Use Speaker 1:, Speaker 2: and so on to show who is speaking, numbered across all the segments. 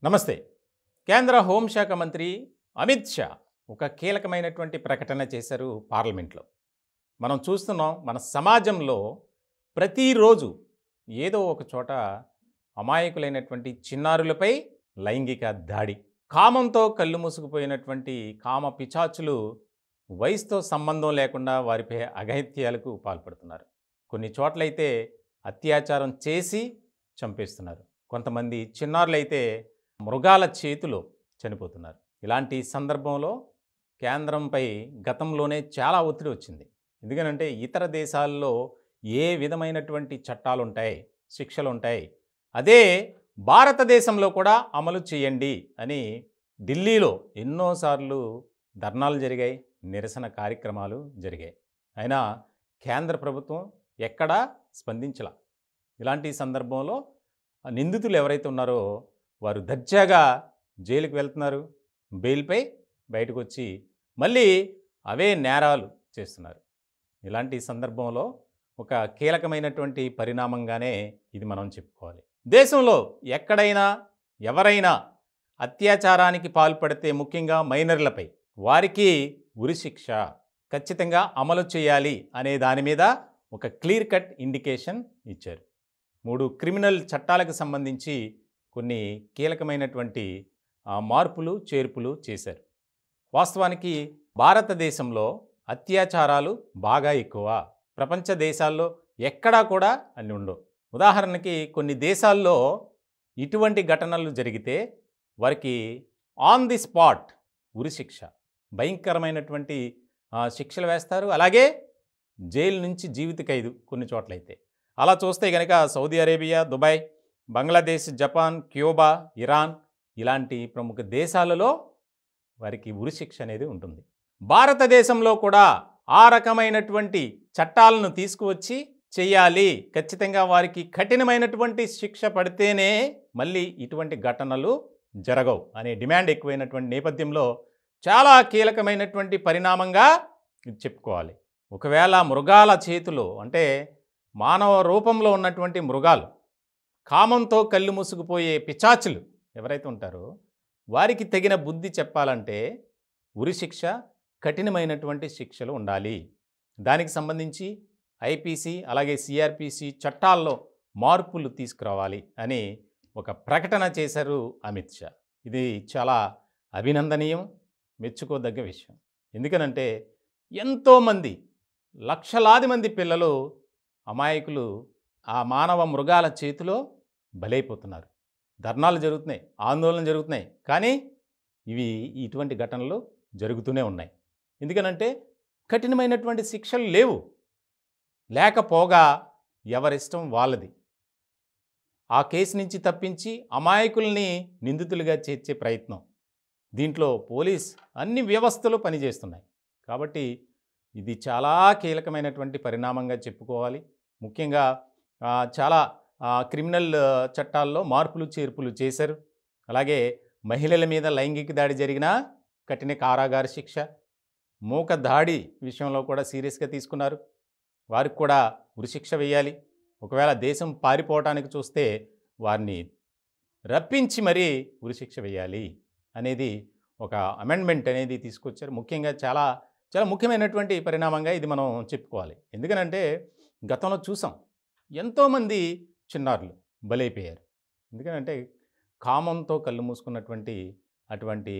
Speaker 1: నమస్తే. కేంద్ర హోంశాఖ మంత్రి అమిత్ షా ఒక కీలకమైనటువంటి ప్రకటన చేశారు పార్లమెంట్లో. మనం చూస్తున్నాం మన సమాజంలో ప్రతిరోజు ఏదో ఒక చోట అమాయకులైనటువంటి చిన్నారులపై లైంగిక దాడి. కామంతో కళ్ళు మూసుకుపోయినటువంటి కామ పిచాచులు వయసుతో సంబంధం లేకుండా వారిపై అఘాయిత్యాలకు పాల్పడుతున్నారు. కొన్ని చోట్లయితే అత్యాచారం చేసి చంపేస్తున్నారు. కొంతమంది చిన్నారులైతే మృగాల చేతిలో చనిపోతున్నారు. ఇలాంటి సందర్భంలో కేంద్రంపై గతంలోనే చాలా ఒత్తిడి వచ్చింది. ఎందుకనంటే ఇతర దేశాల్లో ఏ విధమైనటువంటి చట్టాలు ఉంటాయి, శిక్షలు ఉంటాయి, అదే భారతదేశంలో కూడా అమలు చేయండి అని ఢిల్లీలో ఎన్నోసార్లు ధర్నాలు జరిగాయి, నిరసన కార్యక్రమాలు జరిగాయి. అయినా కేంద్ర ప్రభుత్వం ఎక్కడా స్పందించలా. ఇలాంటి సందర్భంలో నిందితులు ఎవరైతే ఉన్నారో వారు దర్జాగా జైలుకి వెళ్తున్నారు, బెయిల్పై బయటకు వచ్చి మళ్ళీ అవే నేరాలు చేస్తున్నారు. ఇలాంటి సందర్భంలో ఒక కీలకమైనటువంటి పరిణామంగానే ఇది మనం చెప్పుకోవాలి. దేశంలో ఎక్కడైనా ఎవరైనా అత్యాచారానికి పాల్పడితే ముఖ్యంగా మైనర్లపై వారికి ఉరిశిక్ష ఖచ్చితంగా అమలు చేయాలి అనే దాని మీద ఒక క్లియర్ కట్ ఇండికేషన్ ఇచ్చారు. 3 క్రిమినల్ చట్టాలకు సంబంధించి కొన్ని కీలకమైనటువంటి మార్పులు చేర్పులు చేశారు. వాస్తవానికి భారతదేశంలో అత్యాచారాలు బాగా ఎక్కువ. ప్రపంచ దేశాల్లో ఎక్కడా కూడా అన్ని ఉండవు. ఉదాహరణకి కొన్ని దేశాల్లో ఇటువంటి ఘటనలు జరిగితే వారికి ఆన్ ది స్పాట్ ఉరిశిక్ష, భయంకరమైనటువంటి శిక్షలు వేస్తారు. అలాగే జైలు నుంచి జీవిత ఖైదు కొన్ని చోట్లయితే. అలా చూస్తే కనుక Saudi Arabia, Dubai, Bangladesh, Japan, Cuba, Iran ఇలాంటి ప్రముఖ దేశాలలో వారికి ఉరిశిక్ష అనేది ఉంటుంది. భారతదేశంలో కూడా ఆ రకమైనటువంటి చట్టాలను తీసుకువచ్చి చేయాలి, ఖచ్చితంగా వారికి కఠినమైనటువంటి శిక్ష పడితేనే మళ్ళీ ఇటువంటి ఘటనలు జరగవు అనే డిమాండ్ ఎక్కువైనటువంటి నేపథ్యంలో చాలా కీలకమైనటువంటి పరిణామంగా ఇది చెప్పుకోవాలి. ఒకవేళ మృగాల చేతిలో అంటే మానవ రూపంలో ఉన్నటువంటి మృగాలు, కామంతో కళ్ళు మూసుకుపోయే పిచాచులు ఎవరైతే ఉంటారో వారికి తగిన బుద్ధి చెప్పాలంటే ఉరిశిక్ష, కఠినమైనటువంటి శిక్షలు ఉండాలి. దానికి సంబంధించి ఐపీసీ అలాగే సిఆర్పిసి చట్టాల్లో మార్పులు తీసుకురావాలి అని ఒక ప్రకటన చేశారు అమిత్ షా. ఇది చాలా అభినందనీయం, మెచ్చుకోదగ్గ విషయం. ఎందుకనంటే ఎంతోమంది లక్షలాది మంది పిల్లలు అమాయకులు ఆ మానవ మృగాల చేతిలో బలైపోతున్నారు. ధర్నాలు జరుగుతున్నాయి, ఆందోళన జరుగుతున్నాయి, కానీ ఇటువంటి ఘటనలు జరుగుతూనే ఉన్నాయి. ఎందుకనంటే కఠినమైనటువంటి శిక్షలు లేవు. లేకపోగా ఎవరిష్టం వాళ్ళది. ఆ కేసు నుంచి తప్పించి అమాయకుల్ని నిందితులుగా చేర్చే ప్రయత్నం. దీంట్లో పోలీస్ అన్ని వ్యవస్థలు పనిచేస్తున్నాయి. కాబట్టి ఇది చాలా కీలకమైనటువంటి పరిణామంగా చెప్పుకోవాలి. ముఖ్యంగా చాలా క్రిమినల్ చట్టాల్లో మార్పులు చేర్పులు చేశారు. అలాగే మహిళల మీద లైంగిక దాడి జరిగినా కఠిన కారాగార శిక్ష, మూక దాడి విషయంలో కూడా సీరియస్గా తీసుకున్నారు. వారికి కూడా ఉరిశిక్ష వేయాలి. ఒకవేళ దేశం పారిపోవటానికి చూస్తే వారిని రప్పించి మరీ ఉరిశిక్ష వేయాలి అనేది ఒక అమెండ్మెంట్ అనేది తీసుకొచ్చారు. ముఖ్యంగా చాలా చాలా ముఖ్యమైనటువంటి పరిణామంగా ఇది మనం చెప్పుకోవాలి. ఎందుకనంటే గతంలో చూసాం ఎంతోమంది చిన్నారులు బలైపోయారు. ఎందుకంటే కామంతో కళ్ళు మూసుకున్నటువంటి అటువంటి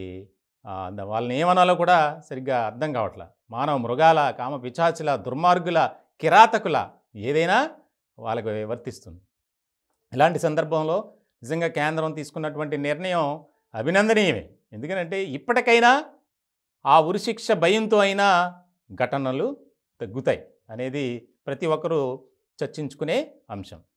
Speaker 1: వాళ్ళని ఏమనాలో కూడా సరిగ్గా అర్థం కావట్లా. మానవ మృగాల, కామ పిచాచుల, దుర్మార్గుల, కిరాతకుల ఏదైనా వాళ్ళకు వర్తిస్తుంది. ఇలాంటి సందర్భంలో నిజంగా కేంద్రం తీసుకున్నటువంటి నిర్ణయం అభినందనీయమే. ఎందుకంటే ఇప్పటికైనా ఆ ఉరిశిక్ష భయంతో అయినా ఘటనలు తగ్గుతాయి అనేది ప్రతి ఒక్కరూ చర్చించుకునే అంశం.